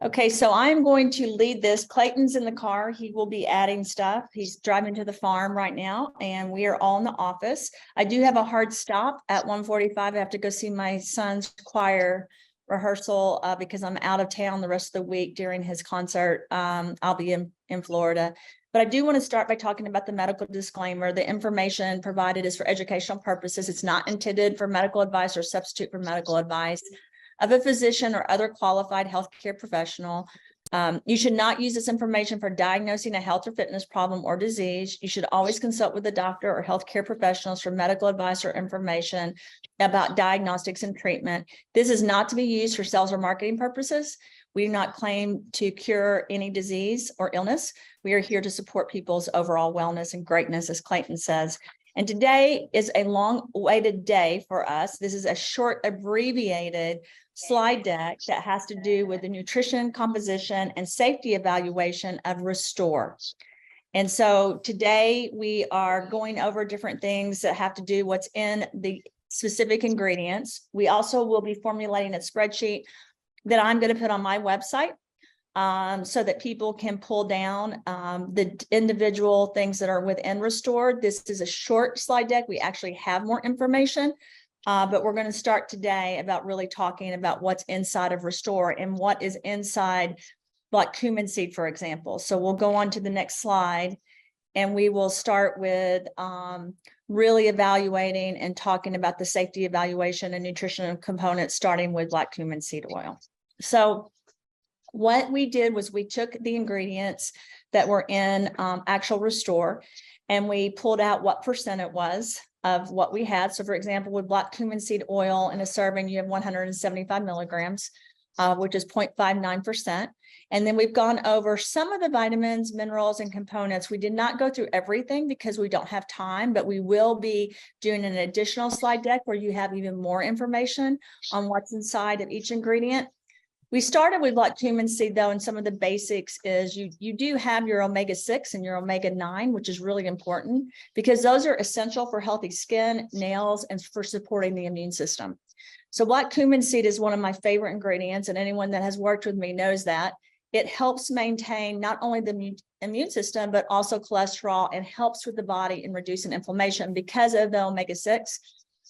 Okay, so I'm going to lead this. Clayton's in the car. He will be adding stuff. He's driving to the farm right now, and we are all in the office. I do have a hard stop at 1:45. I have to go see my son's choir rehearsal because I'm out of town the rest of the week during his concert. I'll be in Florida. But I do want to start by talking about the medical disclaimer. The information provided is for educational purposes. It's not intended for medical advice or substitute for medical advice of a physician or other qualified healthcare professional. You should not use this information for diagnosing a health or fitness problem or disease. You should always consult with a doctor or healthcare professionals for medical advice or information about diagnostics and treatment. This is not to be used for sales or marketing purposes. We do not claim to cure any disease or illness. We are here to support people's overall wellness and greatness, as Clayton says. And today is a long-awaited day for us. This is a short, abbreviated slide deck that has to do with the nutrition, composition, and safety evaluation of Restore. And so today we are going over different things that have to do what's in the specific ingredients. We also will be formulating a spreadsheet that I'm going to put on my website so that people can pull down the individual things that are within Restore. This is a short slide deck. We actually have more information, but we're going to start today about really talking about what's inside of Restore and what is inside black cumin seed, for example. So we'll go on to the next slide, and we will start with really evaluating and talking about the safety evaluation and nutritional components, starting with black cumin seed oil. So what we did was we took the ingredients that were in actual Restore, and we pulled out what percent it was of what we had. So for example, with black cumin seed oil in a serving, you have 175 milligrams, which is 0.59%. And then we've gone over some of the vitamins, minerals, and components. We did not go through everything because we don't have time, but we will be doing an additional slide deck where you have even more information on what's inside of each ingredient. We started with black cumin seed, though, and some of the basics is you do have your omega-6 and your omega-9, which is really important because those are essential for healthy skin, nails, and for supporting the immune system. So black cumin seed is one of my favorite ingredients, and anyone that has worked with me knows that. It helps maintain not only the immune system, but also cholesterol, and helps with the body in reducing inflammation because of the omega-6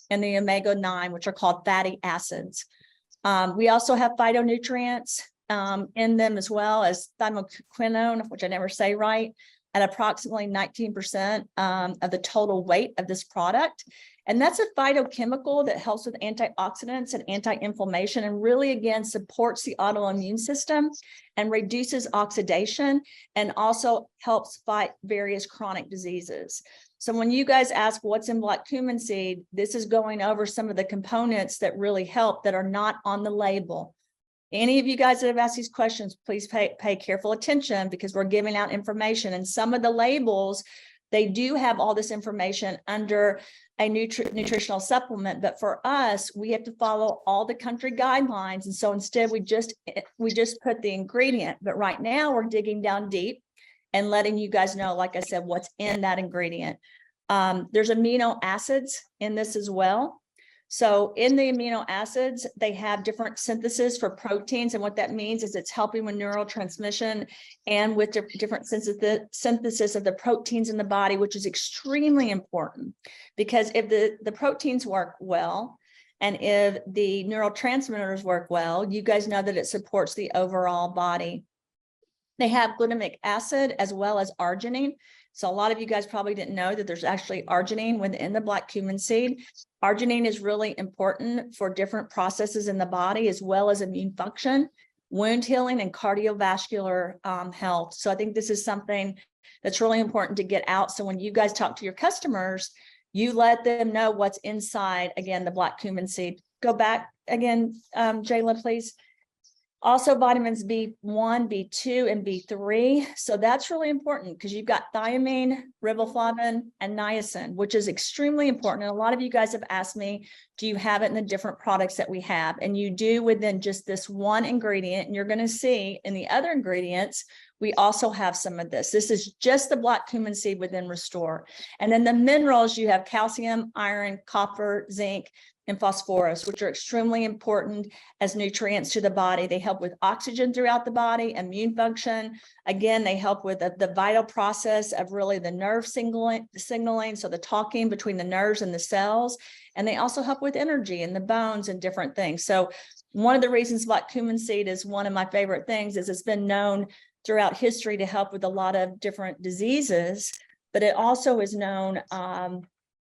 and the omega-9, which are called fatty acids. We also have phytonutrients in them, as well as thymoquinone, which I never say right, at approximately 19% of the total weight of this product. And that's a phytochemical that helps with antioxidants and anti-inflammation, and really, again, supports the autoimmune system and reduces oxidation, and also helps fight various chronic diseases. So when you guys ask what's in black cumin seed, this is going over some of the components that really help that are not on the label. Any of you guys that have asked these questions, please pay careful attention, because we're giving out information, and some of the labels, they do have all this information under a nutritional supplement, but for us, we have to follow all the country guidelines. And so instead we just put the ingredient, but right now we're digging down deep and letting you guys know, like I said, what's in that ingredient. There's amino acids in this as well. So in the amino acids, they have different synthesis for proteins. And what that means is it's helping with neurotransmission and with different synthesis of the proteins in the body, which is extremely important, because if the proteins work well, and if the neurotransmitters work well, you guys know that it supports the overall body. They have glutamic acid as well as arginine. So a lot of you guys probably didn't know that there's actually arginine within the black cumin seed. Arginine is really important for different processes in the body, as well as immune function, wound healing, and cardiovascular health. So I think this is something that's really important to get out. So when you guys talk to your customers, you let them know what's inside, again, the black cumin seed. Go back again, Jayla, please. Also vitamins B1, B2, and B3. So that's really important because you've got thiamine, riboflavin, and niacin, which is extremely important. And a lot of you guys have asked me, do you have it in the different products that we have? And you do within just this one ingredient. And you're going to see in the other ingredients, we also have some of this. This is just the black cumin seed within Restore. And then the minerals, you have calcium, iron, copper, zinc, and phosphorus, which are extremely important as nutrients to the body. They help with oxygen throughout the body, immune function. Again, they help with the vital process of really the nerve signaling, so the talking between the nerves and the cells. And they also help with energy in the bones and different things. So one of the reasons black cumin seed is one of my favorite things is it's been known throughout history to help with a lot of different diseases, but it also is known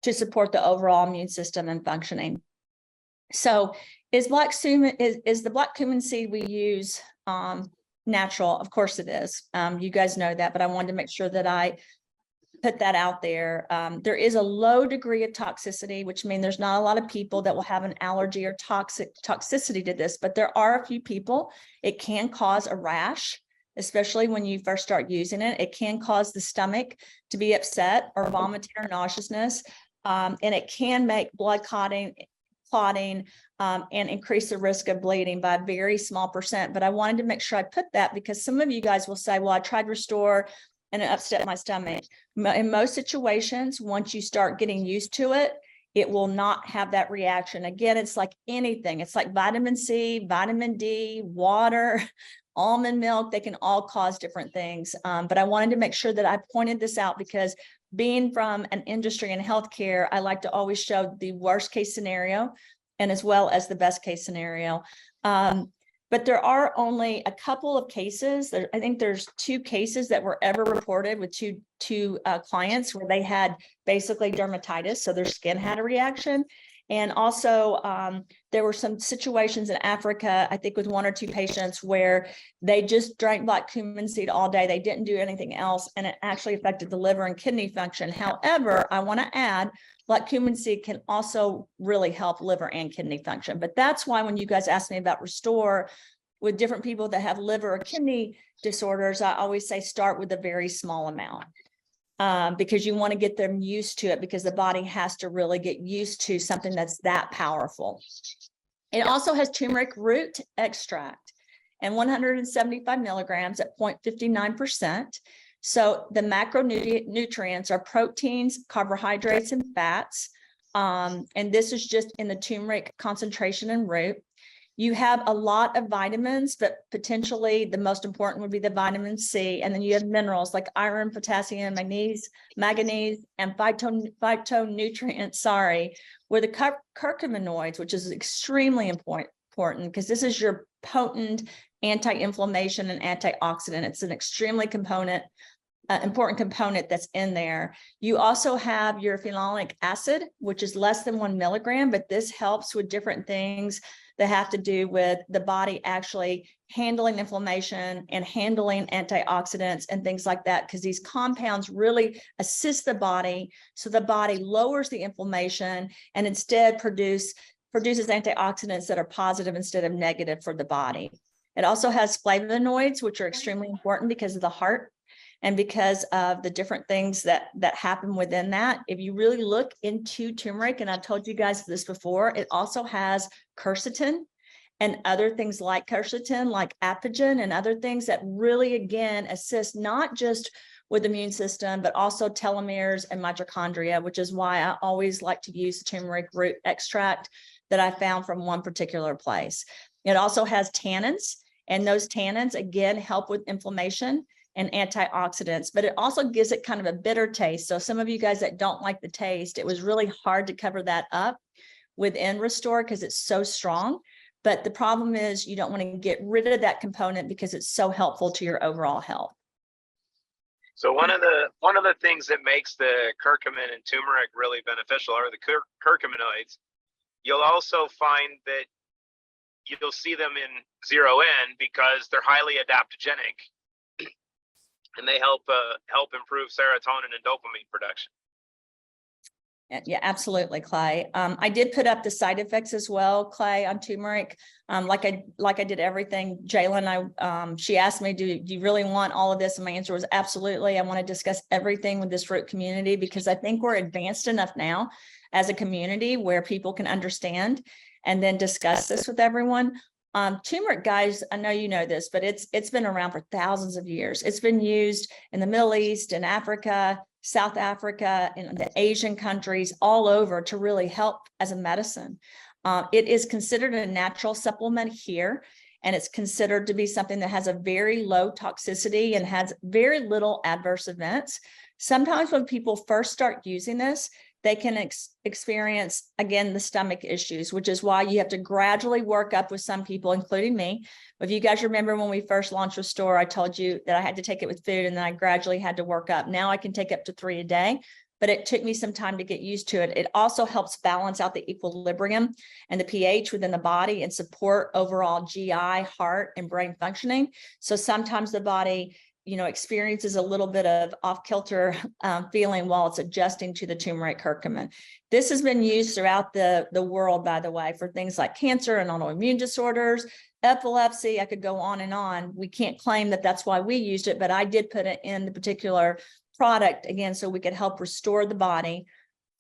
to support the overall immune system and functioning. So is the black cumin seed we use natural? Of course it is. You guys know that, but I wanted to make sure that I put that out there. There is a low degree of toxicity, which means there's not a lot of people that will have an allergy or toxicity to this, but there are a few people. It can cause a rash, especially when you first start using it. It can cause the stomach to be upset or vomiting or nauseousness. And it can make blood clotting, and increase the risk of bleeding by a very small percent. But I wanted to make sure I put that because some of you guys will say, well, I tried Restore and it upset my stomach. In most situations, once you start getting used to it, it will not have that reaction. Again, it's like anything. It's like vitamin C, vitamin D, water, almond milk. They can all cause different things. But I wanted to make sure that I pointed this out because being from an industry in healthcare, I like to always show the worst case scenario and as well as the best case scenario. But there are only a couple of cases. I think there's 2 cases that were ever reported with two clients where they had basically dermatitis. So their skin had a reaction. And also there were some situations in Africa, I think with 1 or 2 patients where they just drank black cumin seed all day. They didn't do anything else. And it actually affected the liver and kidney function. However, I want to add black cumin seed can also really help liver and kidney function. But that's why when you guys ask me about Restore with different people that have liver or kidney disorders, I always say start with a very small amount. Because you want to get them used to it because the body has to really get used to something that's that powerful. It also has turmeric root extract and 175 milligrams at 0.59%. So the macronutrients are proteins, carbohydrates, and fats. And this is just in the turmeric concentration and root. You have a lot of vitamins, but potentially the most important would be the vitamin C. And then you have minerals like iron, potassium, manganese, and phytonutrients, with the curcuminoids, which is extremely important because this is your potent anti-inflammation and antioxidant. It's an extremely important component that's in there. You also have your phenolic acid, which is less than 1 milligram, but this helps with different things that have to do with the body actually handling inflammation and handling antioxidants and things like that, because these compounds really assist the body. So the body lowers the inflammation and instead produces antioxidants that are positive instead of negative for the body. It also has flavonoids, which are extremely important because of the heart and because of the different things that happen within that. If you really look into turmeric, and I've told you guys this before, it also has quercetin and other things like quercetin, like apigenin and other things that really, again, assist not just with the immune system, but also telomeres and mitochondria, which is why I always like to use the turmeric root extract that I found from one particular place. It also has tannins, and those tannins, again, help with inflammation and antioxidants, but it also gives it kind of a bitter taste. So some of you guys that don't like the taste, it was really hard to cover that up within Restore because it's so strong. But the problem is you don't want to get rid of that component because it's so helpful to your overall health. So one of the things that makes the curcumin and turmeric really beneficial are the curcuminoids. You'll also find that you'll see them in 0N because they're highly adaptogenic. And they help improve serotonin and dopamine production. Yeah, absolutely, Clay. I did put up the side effects as well, Clay, on turmeric. Like I did everything. Jalen, she asked me, do you really want all of this? And my answer was absolutely. I want to discuss everything with this root community because I think we're advanced enough now as a community where people can understand and then discuss this with everyone. Turmeric, guys, I know you know this, but it's been around for thousands of years. It's been used in the Middle East, in Africa, South Africa, and the Asian countries all over to really help as a medicine. It is considered a natural supplement here, and it's considered to be something that has a very low toxicity and has very little adverse events. Sometimes when people first start using this, they can experience, again, the stomach issues, which is why you have to gradually work up with some people, including me. If you guys remember when we first launched Restore, I told you that I had to take it with food and then I gradually had to work up. Now I can take up to 3 a day, but it took me some time to get used to it. It also helps balance out the equilibrium and the pH within the body and support overall GI, heart, and brain functioning. So sometimes the body, experiences a little bit of off-kilter feeling while it's adjusting to the turmeric curcumin. This has been used throughout the world, by the way, for things like cancer and autoimmune disorders, epilepsy. I could go on and on. We can't claim that that's why we used it, but I did put it in the particular product, again, so we could help restore the body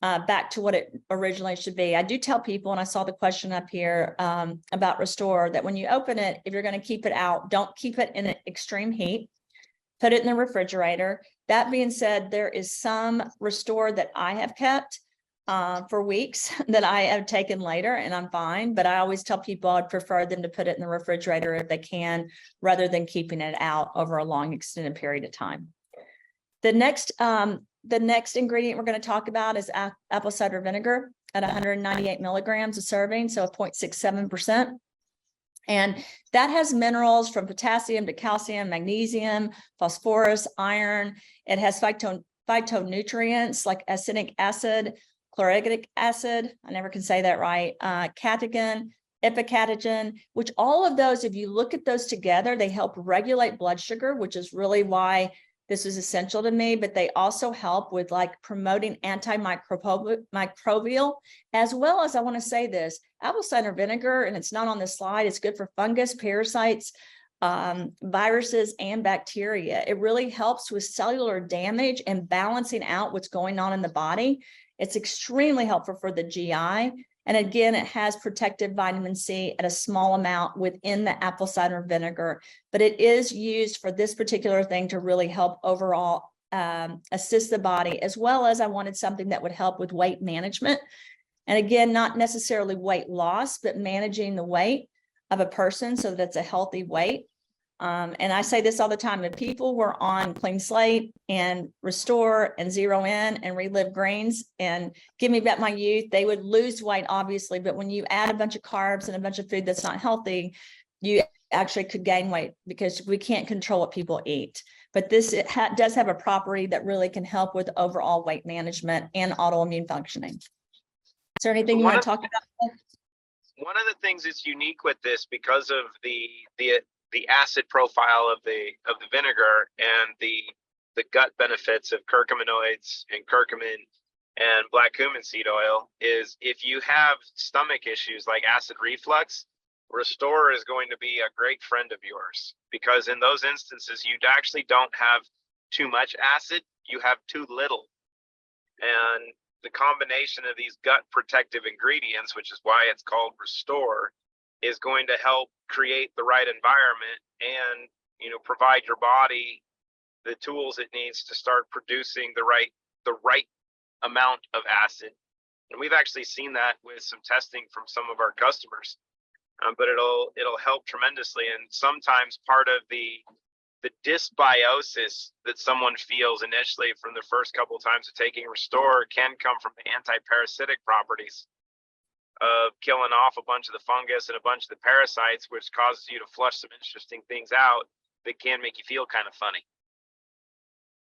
back to what it originally should be. I do tell people, and I saw the question up here about Restore, that when you open it, if you're going to keep it out, don't keep it in extreme heat. Put it in the refrigerator. That being said, there is some Restore that I have kept for weeks that I have taken later and I'm fine, but I always tell people I'd prefer them to put it in the refrigerator if they can, rather than keeping it out over a long extended period of time. The next ingredient we're going to talk about is apple cider vinegar at 198 milligrams a serving, so 0.67%. And that has minerals from potassium to calcium, magnesium, phosphorus, iron. It has phytonutrients like acetic acid, chloric acid, I never can say that right, catechin, epicatogen, which all of those, if you look at those together, they help regulate blood sugar, which is really why this is essential to me, but they also help with like promoting antimicrobial, as well as, I want to say this, apple cider vinegar, and it's not on this slide, it's good for fungus, parasites, viruses, and bacteria. It really helps with cellular damage and balancing out what's going on in the body. It's extremely helpful for the GI. And again, it has protective vitamin C at a small amount within the apple cider vinegar, but it is used for this particular thing to really help overall assist the body, as well as I wanted something that would help with weight management. And again, not necessarily weight loss, but managing the weight of a person so that it's a healthy weight. And I say this all the time, if people were on Clean Slate and Restore and Zero In and Relive Greens and Give Me Back My Youth, they would lose weight, obviously. But when you add a bunch of carbs and a bunch of food that's not healthy, you actually could gain weight, because we can't control what people eat. But this does have a property that really can help with overall weight management and autoimmune functioning. Is there anything you want to talk about? One of the things that's unique with this, because of the acid profile of the vinegar and the gut benefits of curcuminoids and curcumin and black cumin seed oil, is if you have stomach issues like acid reflux, Restore is going to be a great friend of yours, because in those instances you actually don't have too much acid, you have too little. And the combination of these gut protective ingredients, which is why it's called Restore, is going to help create the right environment and, provide your body the tools it needs to start producing the right amount of acid. And we've actually seen that with some testing from some of our customers, but it'll help tremendously. And sometimes part of the dysbiosis that someone feels initially from the first couple of times of taking Restore can come from the anti-parasitic properties of killing off a bunch of the fungus and a bunch of the parasites, which causes you to flush some interesting things out that can make you feel kind of funny.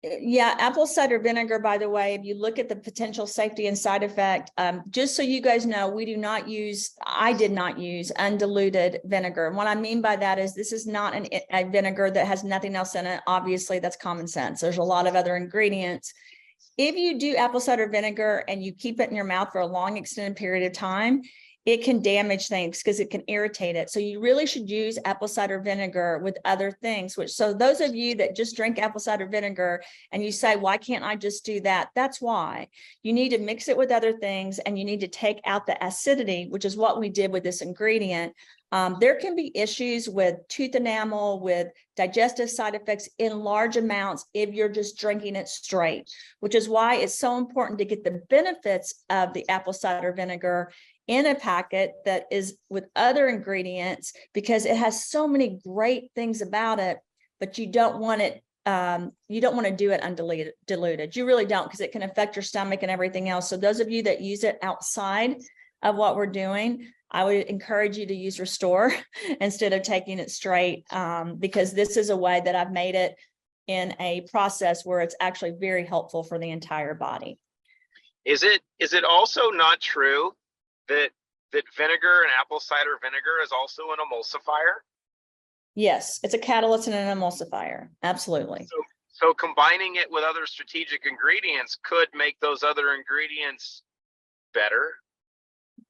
Yeah, apple cider vinegar, by the way, if you look at the potential safety and side effect, just so you guys know, I did not use undiluted vinegar. And what I mean by that is this is not a vinegar that has nothing else in it. Obviously, that's common sense. There's a lot of other ingredients. If you do apple cider vinegar and you keep it in your mouth for a long extended period of time, it can damage things because it can irritate it. So you really should use apple cider vinegar with other things, so those of you that just drink apple cider vinegar and you say, why can't I just do that? That's why. You need to mix it with other things, and you need to take out the acidity, which is what we did with this ingredient, There can be issues with tooth enamel, with digestive side effects in large amounts if you're just drinking it straight, which is why it's so important to get the benefits of the apple cider vinegar in a packet that is with other ingredients, because it has so many great things about it, but you don't want it. You don't want to do it undiluted. You really don't, because it can affect your stomach and everything else. So those of you that use it outside of what we're doing, I would encourage you to use Restore instead of taking it straight, because this is a way that I've made it in a process where it's actually very helpful for the entire body. Is it also not true that vinegar and apple cider vinegar is also an emulsifier? Yes, it's a catalyst and an emulsifier. Absolutely. So combining it with other strategic ingredients could make those other ingredients better.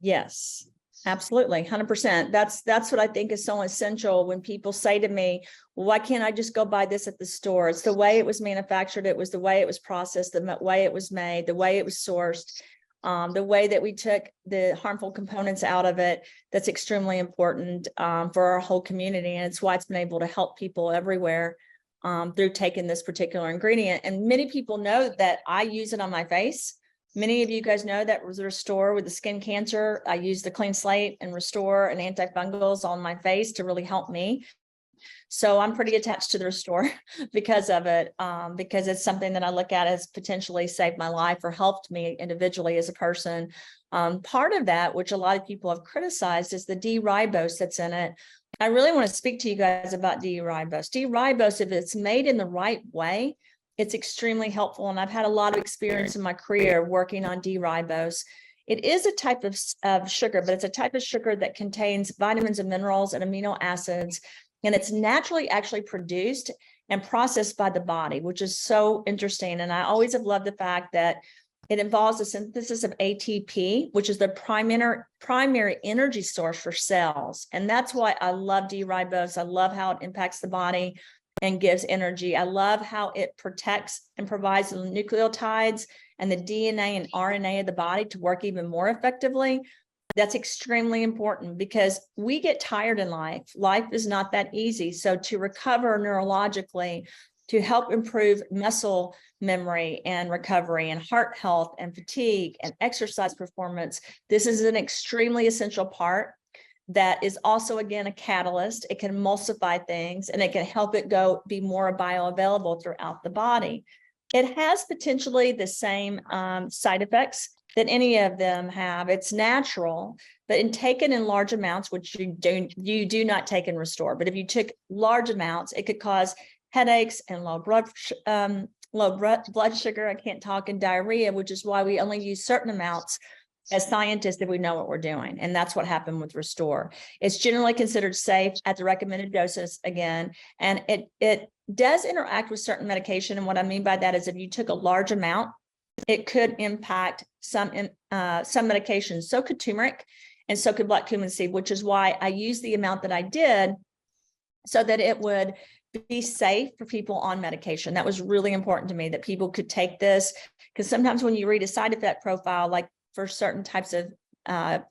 Yes, absolutely. 100%. That's what I think is so essential when people say to me, well, why can't I just go buy this at the store? It's the way it was manufactured. It was the way it was processed, the way it was made, the way it was sourced, the way that we took the harmful components out of it. That's extremely important for our whole community. And it's why it's been able to help people everywhere through taking this particular ingredient. And many people know that I use it on my face. Many of you guys know that Restore with the skin cancer, I use the Clean Slate and Restore and antifungals on my face to really help me. So I'm pretty attached to the Restore because of it, because it's something that I look at as potentially saved my life or helped me individually as a person. Part of that, which a lot of people have criticized, is the D-Ribose that's in it. I really want to speak to you guys about D-Ribose. D-Ribose, if it's made in the right way, it's extremely helpful. And I've had a lot of experience in my career working on D-Ribose. It is a type of sugar, but it's a type of sugar that contains vitamins and minerals and amino acids. And it's naturally actually produced and processed by the body, which is so interesting. And I always have loved the fact that it involves the synthesis of ATP, which is the primary energy source for cells. And that's why I love D-Ribose. I love how it impacts the body and gives energy. I love how it protects and provides the nucleotides and the DNA and RNA of the body to work even more effectively. That's extremely important because we get tired in life. Life is not that easy. So to recover neurologically, to help improve muscle memory and recovery and heart health and fatigue and exercise performance, this is an extremely essential part that is also, again, a catalyst. It can emulsify things and it can help it be more bioavailable throughout the body. It has potentially the same side effects that any of them have. It's natural, but in taken in large amounts, which you do not take and Restore. But if you took large amounts, it could cause headaches and low blood sugar. I can't talk, and diarrhea, which is why we only use certain amounts as scientists if we know what we're doing. And that's what happened with Restore. It's generally considered safe at the recommended doses again, and it does interact with certain medication. And what I mean by that is if you took a large amount, it could impact some medications. So could turmeric and so could black cumin seed, which is why I used the amount that I did so that it would be safe for people on medication. That was really important to me, that people could take this, because sometimes when you read a side effect profile, like for certain types of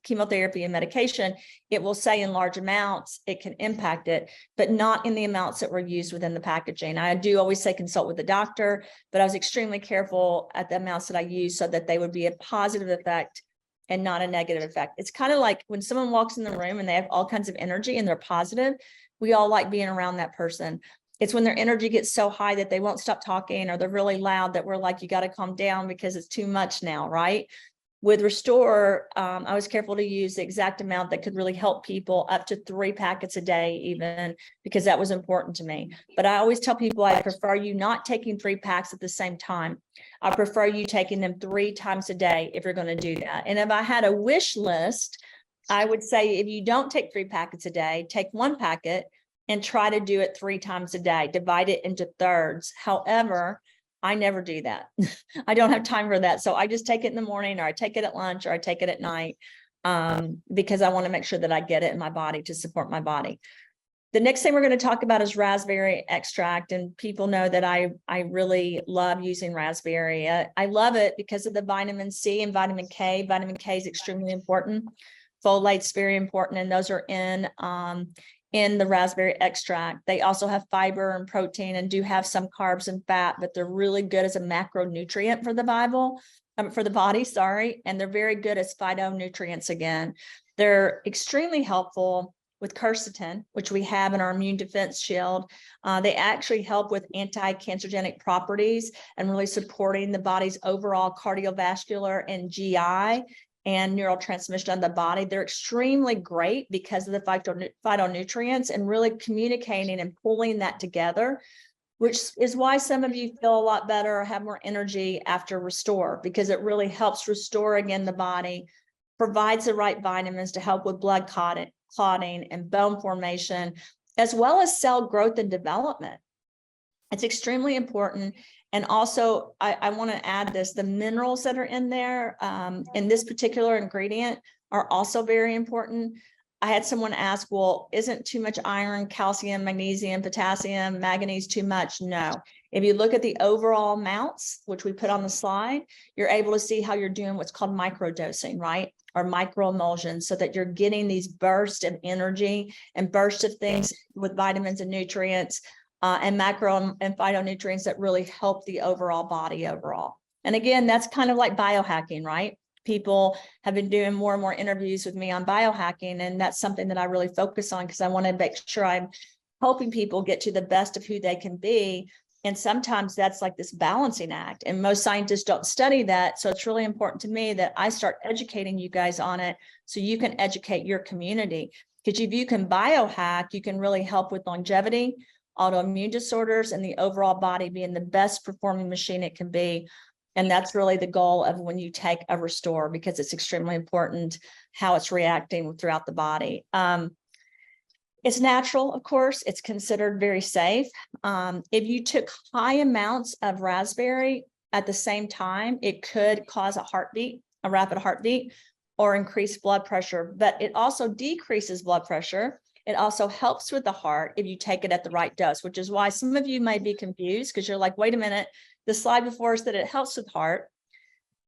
chemotherapy and medication, it will say in large amounts it can impact it, but not in the amounts that were used within the packaging. I do always say consult with the doctor, but I was extremely careful at the amounts that I used so that they would be a positive effect and not a negative effect. It's kind of like when someone walks in the room and they have all kinds of energy and they're positive, we all like being around that person. It's when their energy gets so high that they won't stop talking, or they're really loud, that we're like, you got to calm down because it's too much now, right? With Restore, I was careful to use the exact amount that could really help people, up to 3 packets a day even, because that was important to me. But I always tell people I prefer you not taking 3 packs at the same time. I prefer you taking them 3 times a day if you're going to do that. And if I had a wish list, I would say if you don't take 3 packets a day, take 1 packet and try to do it 3 times a day, divide it into thirds. However, I never do that. I don't have time for that. So I just take it in the morning, or I take it at lunch, or I take it at night, because I want to make sure that I get it in my body to support my body. The next thing we're going to talk about is raspberry extract. And people know that I really love using raspberry. I love it because of the vitamin C and vitamin K. Vitamin K is extremely important Folate's very important, and those are in the raspberry extract. They also have fiber and protein and do have some carbs and fat, but they're really good as a macronutrient for the body, sorry. And they're very good as phytonutrients again. They're extremely helpful with quercetin, which we have in our immune defense shield. They actually help with anti-cancerogenic properties and really supporting the body's overall cardiovascular and GI and neurotransmission of the body. They're extremely great because of the phytonutrients and really communicating and pulling that together, which is why some of you feel a lot better or have more energy after Restore, because it really helps restore again the body, provides the right vitamins to help with blood clotting and bone formation, as well as cell growth and development. It's extremely important. And also, I want to add this, the minerals that are in there, in this particular ingredient are also very important. I had someone ask, well, isn't too much iron, calcium, magnesium, potassium, manganese too much? No. If you look at the overall amounts, which we put on the slide, you're able to see how you're doing what's called microdosing, right? Or microemulsions, so that you're getting these bursts of energy and bursts of things with vitamins and nutrients and macro and phytonutrients that really help the overall body overall. And again, that's kind of like biohacking, right? People have been doing more and more interviews with me on biohacking, and that's something that I really focus on because I want to make sure I'm helping people get to the best of who they can be. And sometimes that's like this balancing act, and most scientists don't study that. So it's really important to me that I start educating you guys on it so you can educate your community. Because if you can biohack, you can really help with longevity, autoimmune disorders, and the overall body being the best performing machine it can be. And that's really the goal of when you take a Restore, because it's extremely important how it's reacting throughout the body. It's natural, of course, it's considered very safe. If you took high amounts of raspberry at the same time, it could cause a rapid heartbeat, or increase blood pressure, but it also decreases blood pressure. It also helps with the heart if you take it at the right dose, which is why some of you may be confused because you're like, wait a minute, the slide before us that it helps with heart.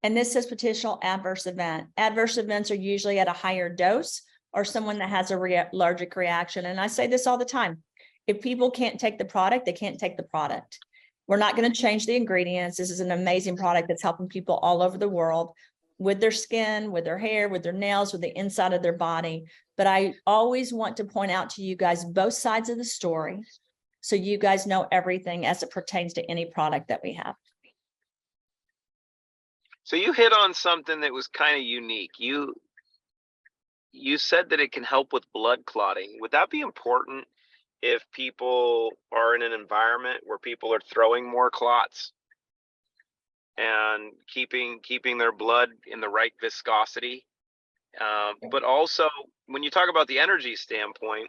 And this says potential adverse event. Adverse events are usually at a higher dose or someone that has a allergic reaction. And I say this all the time. If people can't take the product, they can't take the product. We're not going to change the ingredients. This is an amazing product that's helping people all over the world with their skin, with their hair, with their nails, with the inside of their body. But I always want to point out to you guys both sides of the story, so you guys know everything as it pertains to any product that we have. So you hit on something that was kind of unique. You said that it can help with blood clotting. Would that be important if people are in an environment where people are throwing more clots and keeping their blood in the right viscosity? But also, when you talk about the energy standpoint,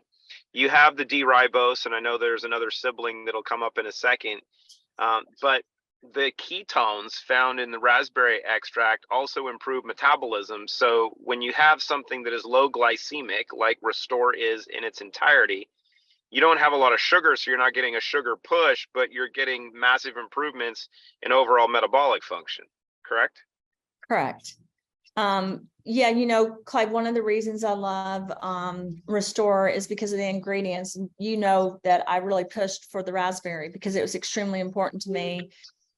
you have the D-Ribose, and I know there's another sibling that'll come up in a second, but the ketones found in the raspberry extract also improve metabolism. So when you have something that is low glycemic, like Restore is in its entirety, you don't have a lot of sugar, so you're not getting a sugar push, but you're getting massive improvements in overall metabolic function, correct? Correct. Yeah, you know, Clive, one of the reasons I love Restore is because of the ingredients. You know that I really pushed for the raspberry because it was extremely important to me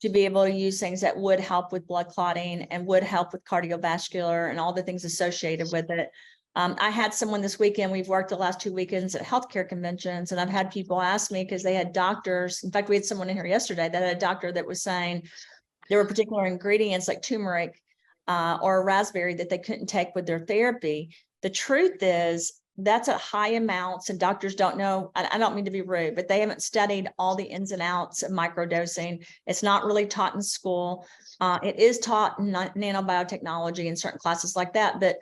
to be able to use things that would help with blood clotting and would help with cardiovascular and all the things associated with it. I had someone this weekend, we've worked the last 2 weekends at healthcare conventions, and I've had people ask me because they had doctors. In fact, we had someone in here yesterday that had a doctor that was saying there were particular ingredients like turmeric or a raspberry that they couldn't take with their therapy. The truth is that's at high amounts, and doctors don't know. I don't mean to be rude, but they haven't studied all the ins and outs of microdosing. It's not really taught in school. It is taught in nanobiotechnology and certain classes like that, but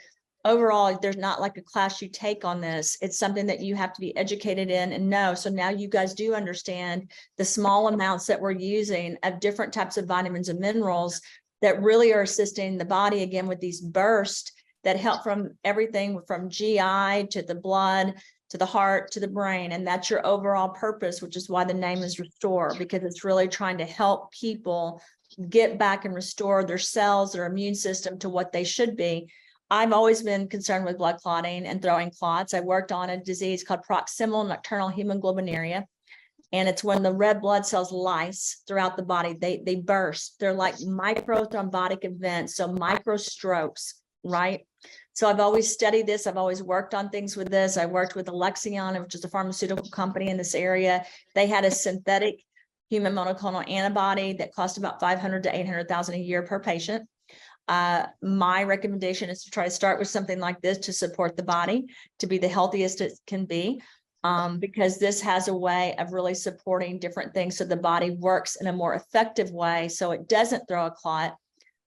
overall, there's not like a class you take on this. It's something that you have to be educated in and know. So now you guys do understand the small amounts that we're using of different types of vitamins and minerals that really are assisting the body again with these bursts that help from everything from GI to the blood, to the heart, to the brain. And that's your overall purpose, which is why the name is Restore, because it's really trying to help people get back and restore their cells, their immune system to what they should be. I've always been concerned with blood clotting and throwing clots. I worked on a disease called proximal nocturnal hemoglobinuria. And it's when the red blood cells lyse throughout the body, they burst. They're like micro thrombotic events, so micro strokes, right? So I've always studied this. I've always worked on things with this. I worked with Alexion, which is a pharmaceutical company in this area. They had a synthetic human monoclonal antibody that cost about 500 to 800,000 a year per patient. My recommendation is to try to start with something like this to support the body, to be the healthiest it can be. Because this has a way of really supporting different things so the body works in a more effective way so it doesn't throw a clot.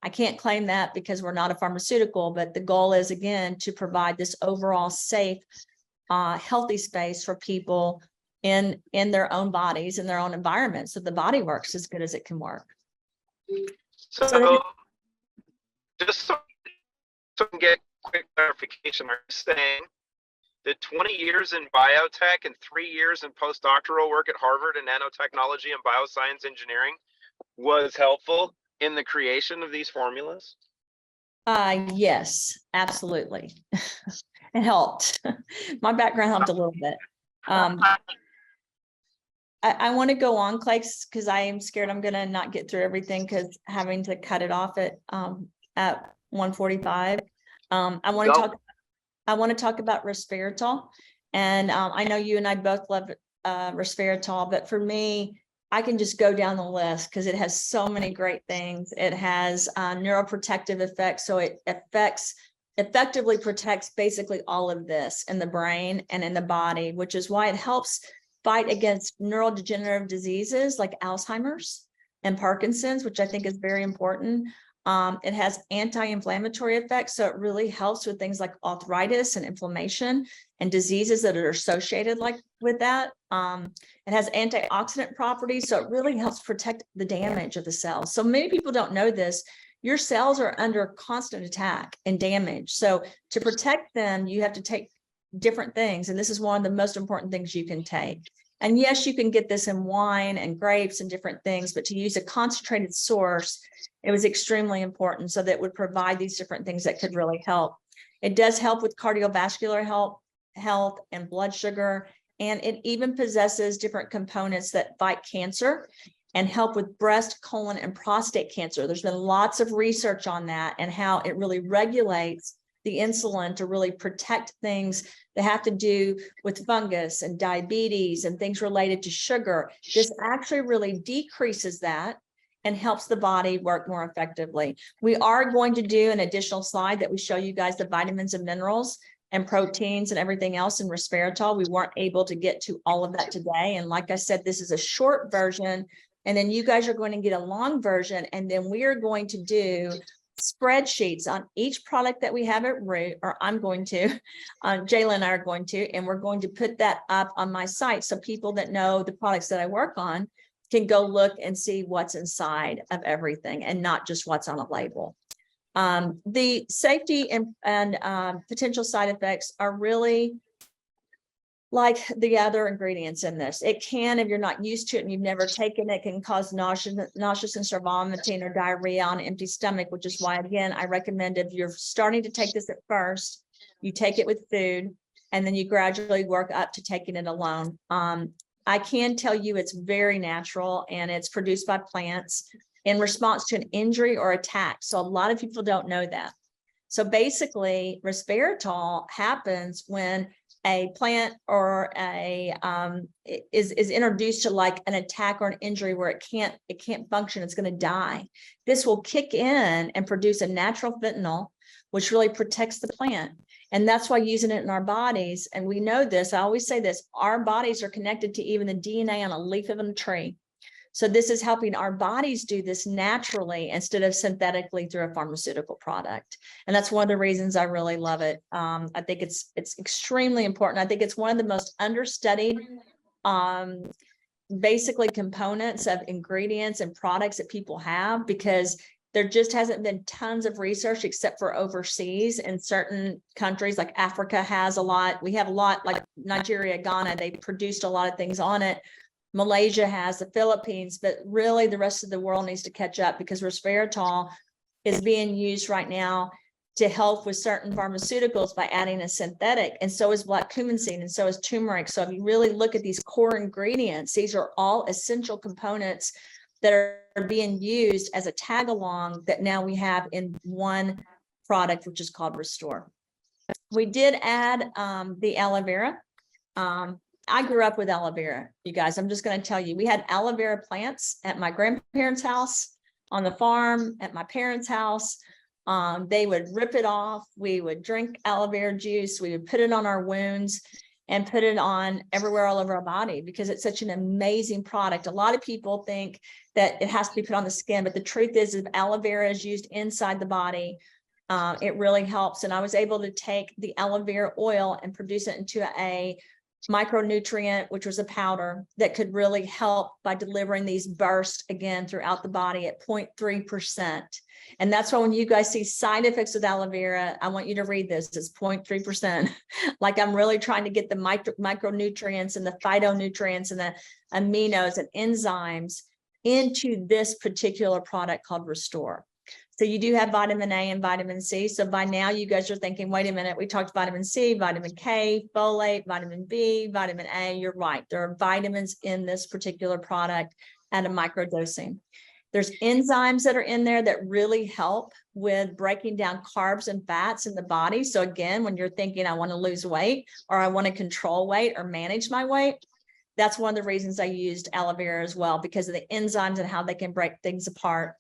I can't claim that because we're not a pharmaceutical, but the goal is, again, to provide this overall safe, healthy space for people in their own bodies, in their own environment, so the body works as good as it can work. So just so we can get quick clarification, are you saying that 20 years in biotech and 3 years in postdoctoral work at Harvard in nanotechnology and bioscience engineering was helpful in the creation of these formulas? Yes, absolutely. It helped. My background helped a little bit. I want to go on, Clay, because I am scared I'm going to not get through everything because having to cut it off at 1:45. I want to talk about resveratrol, and I know you and I both love resveratrol, but for me, I can just go down the list because it has so many great things. It has neuroprotective effects, so it effectively protects basically all of this in the brain and in the body, which is why it helps fight against neurodegenerative diseases like Alzheimer's and Parkinson's, which I think is very important. It has anti-inflammatory effects, so it really helps with things like arthritis and inflammation and diseases that are associated with that. It has antioxidant properties, so it really helps protect the damage of the cells. So many people don't know this. Your cells are under constant attack and damage. So to protect them, you have to take different things, and this is one of the most important things you can take. And yes, you can get this in wine and grapes and different things, but to use a concentrated source, it was extremely important so that it would provide these different things that could really help. It does help with cardiovascular health and blood sugar, and it even possesses different components that fight cancer and help with breast, colon, and prostate cancer. There's been lots of research on that and how it really regulates the insulin to really protect things that have to do with fungus and diabetes and things related to sugar. This actually really decreases that and helps the body work more effectively. We are going to do an additional slide that we show you guys the vitamins and minerals and proteins and everything else in resveratrol. We weren't able to get to all of that today. And like I said, this is a short version, and then you guys are going to get a long version, and then we are going to do spreadsheets on each product that we have at Root, or I'm going to, Jayla and I are going to, and we're going to put that up on my site so people that know the products that I work on can go look and see what's inside of everything and not just what's on a label. The safety and potential side effects are really like the other ingredients in this. It can, if you're not used to it and you've never taken it, can cause nauseousness or vomiting or diarrhea on an empty stomach, which is why, again, I recommend if you're starting to take this at first, you take it with food, and then you gradually work up to taking it alone. I can tell you it's very natural, and it's produced by plants in response to an injury or attack. So a lot of people don't know that. So basically, resveratrol happens when a plant or a is introduced to like an attack or an injury where it can't function, it's going to die. This will kick in and produce a natural fentanyl, which really protects the plant. And that's why using it in our bodies, and we know this, I always say this, our bodies are connected to even the DNA on a leaf of a tree. So this is helping our bodies do this naturally instead of synthetically through a pharmaceutical product. And that's one of the reasons I really love it. I think it's extremely important. I think it's one of the most understudied basically components of ingredients and products that people have, because there just hasn't been tons of research except for overseas in certain countries. Like Africa has a lot. We have a lot, like Nigeria, Ghana, they produced a lot of things on it. Malaysia has, the Philippines, but really the rest of the world needs to catch up, because resveratrol is being used right now to help with certain pharmaceuticals by adding a synthetic, and so is black cumin seed, and so is turmeric. So if you really look at these core ingredients, these are all essential components that are being used as a tag along that now we have in one product, which is called Restore. We did add the aloe vera. I grew up with aloe vera, you guys. I'm just going to tell you, we had aloe vera plants at my grandparents' house, on the farm, at my parents' house. They would rip it off. We would drink aloe vera juice. We would put it on our wounds and put it on everywhere, all over our body, because it's such an amazing product. A lot of people think that it has to be put on the skin, but the truth is, if aloe vera is used inside the body, it really helps. And I was able to take the aloe vera oil and produce it into a micronutrient, which was a powder that could really help by delivering these bursts again throughout the body at 0.3%. And that's why when you guys see side effects with aloe vera, I want you to read this. It's 0.3%. Like, I'm really trying to get the micronutrients and the phytonutrients and the aminos and enzymes into this particular product called Restore. So you do have vitamin A and vitamin C. So by now you guys are thinking, wait a minute, we talked vitamin C, vitamin K, folate, vitamin B, vitamin A. You're right. There are vitamins in this particular product at a microdosing. There's enzymes that are in there that really help with breaking down carbs and fats in the body. So again, when you're thinking, I want to lose weight, or I want to control weight or manage my weight, that's one of the reasons I used aloe vera as well, because of the enzymes and how they can break things apart.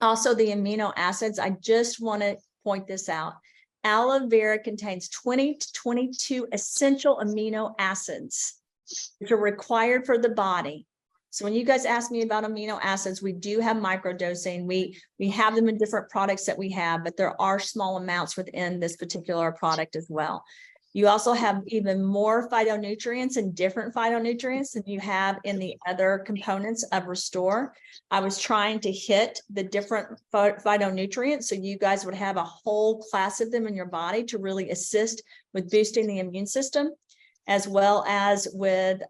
Also, the amino acids, I just want to point this out. Aloe vera contains 20 to 22 essential amino acids, which are required for the body. So when you guys ask me about amino acids, we do have microdosing. We have them in different products that we have, but there are small amounts within this particular product as well. You also have even more phytonutrients and different phytonutrients than you have in the other components of Restore. I was trying to hit the different phytonutrients so you guys would have a whole class of them in your body to really assist with boosting the immune system, as well as with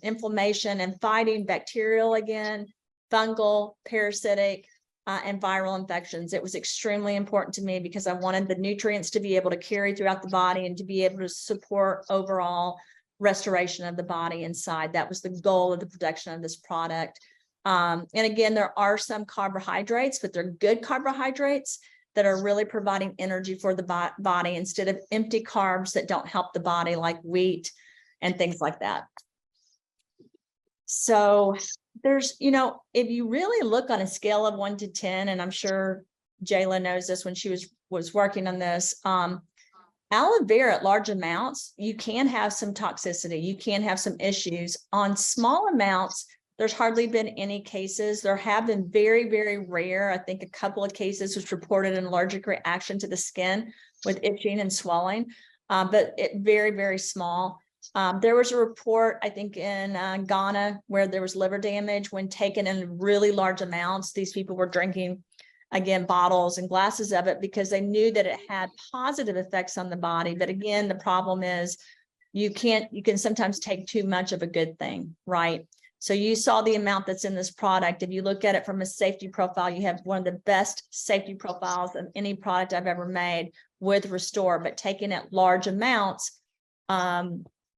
inflammation and fighting bacterial, again, fungal, parasitic, and viral infections. It was extremely important to me because I wanted the nutrients to be able to carry throughout the body and to be able to support overall restoration of the body inside. That was the goal of the production of this product. And again, there are some carbohydrates, but they're good carbohydrates that are really providing energy for the body instead of empty carbs that don't help the body, like wheat and things like that. So there's, if you really look on a scale of 1 to 10, and I'm sure Jayla knows this when she was working on this, aloe vera at large amounts, you can have some toxicity. You can have some issues. On small amounts, there's hardly been any cases. There have been very, very rare, I think a couple of cases which reported an allergic reaction to the skin with itching and swelling, but very, very small. There was a report, I think in Ghana, where there was liver damage when taken in really large amounts. These people were drinking, again, bottles and glasses of it because they knew that it had positive effects on the body. But again, the problem is you can sometimes take too much of a good thing, right? So you saw the amount that's in this product. If you look at it from a safety profile, you have one of the best safety profiles of any product I've ever made with Restore. But taking at large amounts,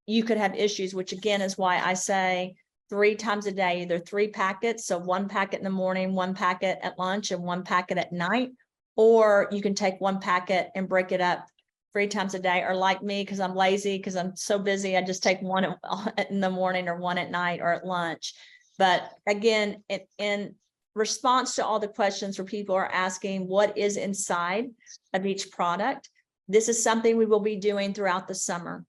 you could have issues, which again is why I say 3 times a day, either 3 packets. So 1 packet in the morning, 1 packet at lunch, and 1 packet at night. Or you can take 1 packet and break it up 3 times a day. Or like me, because I'm lazy, because I'm so busy, I just take 1 in the morning or 1 at night or at lunch. But again, in response to all the questions where people are asking what is inside of each product, this is something we will be doing throughout the summer.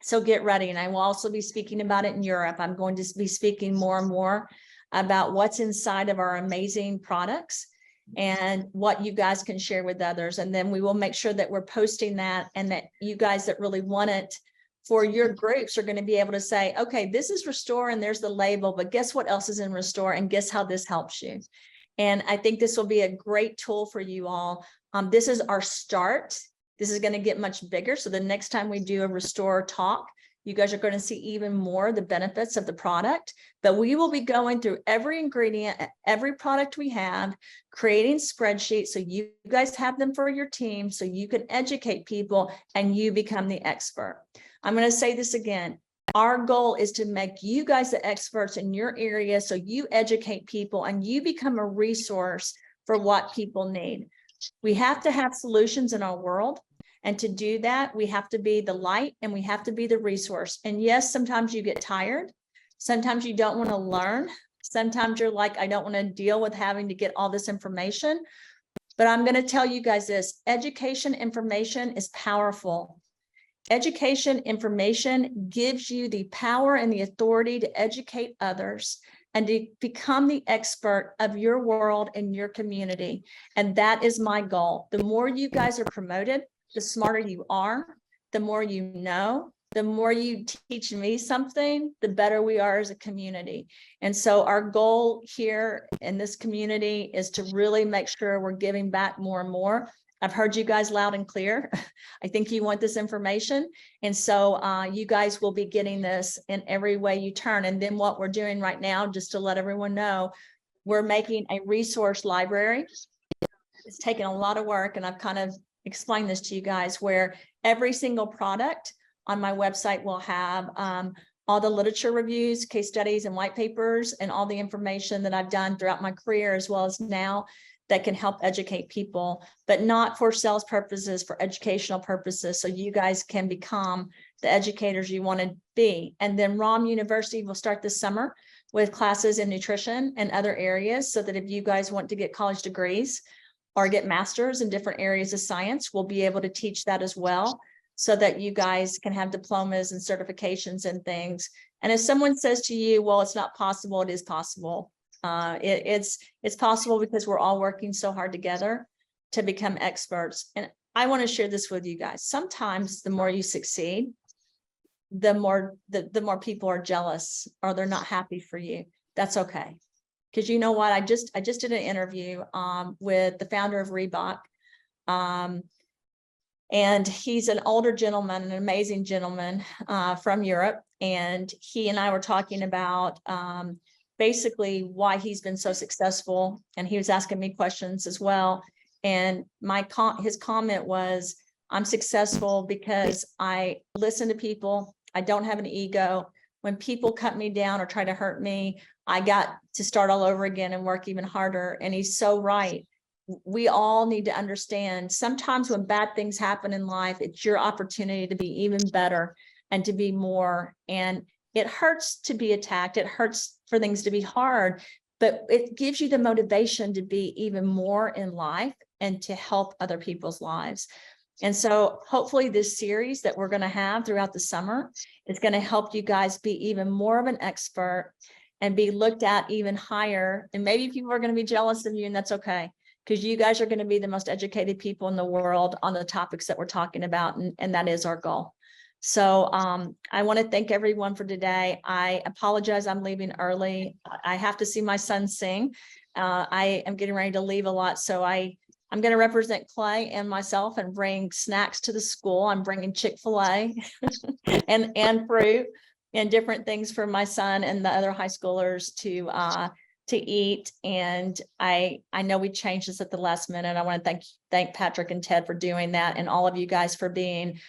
So get ready. And I will also be speaking about it in Europe. I'm going to be speaking more and more about what's inside of our amazing products and what you guys can share with others. And then we will make sure that we're posting that, and that you guys that really want it for your groups are going to be able to say, okay, this is Restore and there's the label, but guess what else is in Restore, and guess how this helps you. And I think this will be a great tool for you all. This is our start. This is going to get much bigger. So the next time we do a Restore talk, You guys are going to see even more the benefits of the product, but we will be going through every ingredient, every product we have, creating spreadsheets so you guys have them for your team so you can educate people and you become the expert. I'm going to say this again. Our goal is to make you guys the experts in your area so you educate people and you become a resource for what people need. We have to have solutions in our world. And to do that, we have to be the light and we have to be the resource. And yes, sometimes you get tired. Sometimes you don't want to learn. Sometimes you're like, I don't want to deal with having to get all this information. But I'm going to tell you guys this, education information is powerful. Education information gives you the power and the authority to educate others and to become the expert of your world and your community. And that is my goal. The more you guys are promoted, the smarter you are, the more you know, the more you teach me something, the better we are as a community. And so our goal here in this community is to really make sure we're giving back more and more. I've heard you guys loud and clear. I think you want this information. And so you guys will be getting this in every way you turn. And then what we're doing right now, just to let everyone know, we're making a resource library. It's taken a lot of work, and I've kind of explained this to you guys, where every single product on my website will have all the literature reviews, case studies, and white papers, and all the information that I've done throughout my career, as well as now, that can help educate people, but not for sales purposes, for educational purposes. So you guys can become the educators you want to be. And then ROM University will start this summer with classes in nutrition and other areas, so that if you guys want to get college degrees or get masters in different areas of science, we'll be able to teach that as well, so that you guys can have diplomas and certifications and things. And if someone says to you, well, it's not possible, it is possible. It's possible because we're all working so hard together to become experts. And I want to share this with you guys. Sometimes the more you succeed, the more people are jealous or they're not happy for you. That's okay. Because you know what? I just did an interview with the founder of Reebok. And he's an older gentleman, an amazing gentleman from Europe. And he and I were talking about basically why he's been so successful. And he was asking me questions as well. And his comment was, I'm successful because I listen to people. I don't have an ego. When people cut me down or try to hurt me, I got to start all over again and work even harder. And he's so right. We all need to understand, sometimes when bad things happen in life, it's your opportunity to be even better and to be more. And it hurts to be attacked. It hurts for things to be hard, but it gives you the motivation to be even more in life and to help other people's lives. And so hopefully this series that we're going to have throughout the summer is going to help you guys be even more of an expert and be looked at even higher. And maybe people are going to be jealous of you, and that's okay, because you guys are going to be the most educated people in the world on the topics that we're talking about. And that is our goal. So I want to thank everyone for today. I apologize, I'm leaving early. I have to see my son sing. I am getting ready to leave a lot. So I'm going to represent Clay and myself and bring snacks to the school. I'm bringing Chick-fil-A and fruit and different things for my son and the other high schoolers to eat. And I know we changed this at the last minute. I want to thank Patrick and Ted for doing that, and all of you guys for being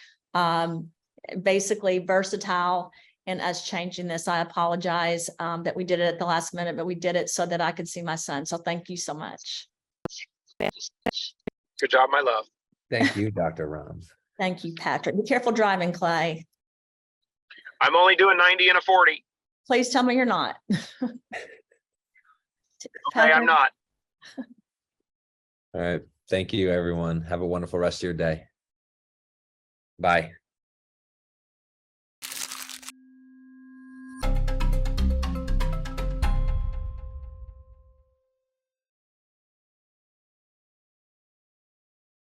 basically versatile in us changing this. I apologize that we did it at the last minute, but we did it so that I could see my son. So thank you so much. Good job, my love. Thank you, Dr. Rams. Thank you, Patrick. Be careful driving, Clay. I'm only doing 90 and a 40. Please tell me you're not. Okay, Patrick? I'm not. All right. Thank you, everyone. Have a wonderful rest of your day. Bye.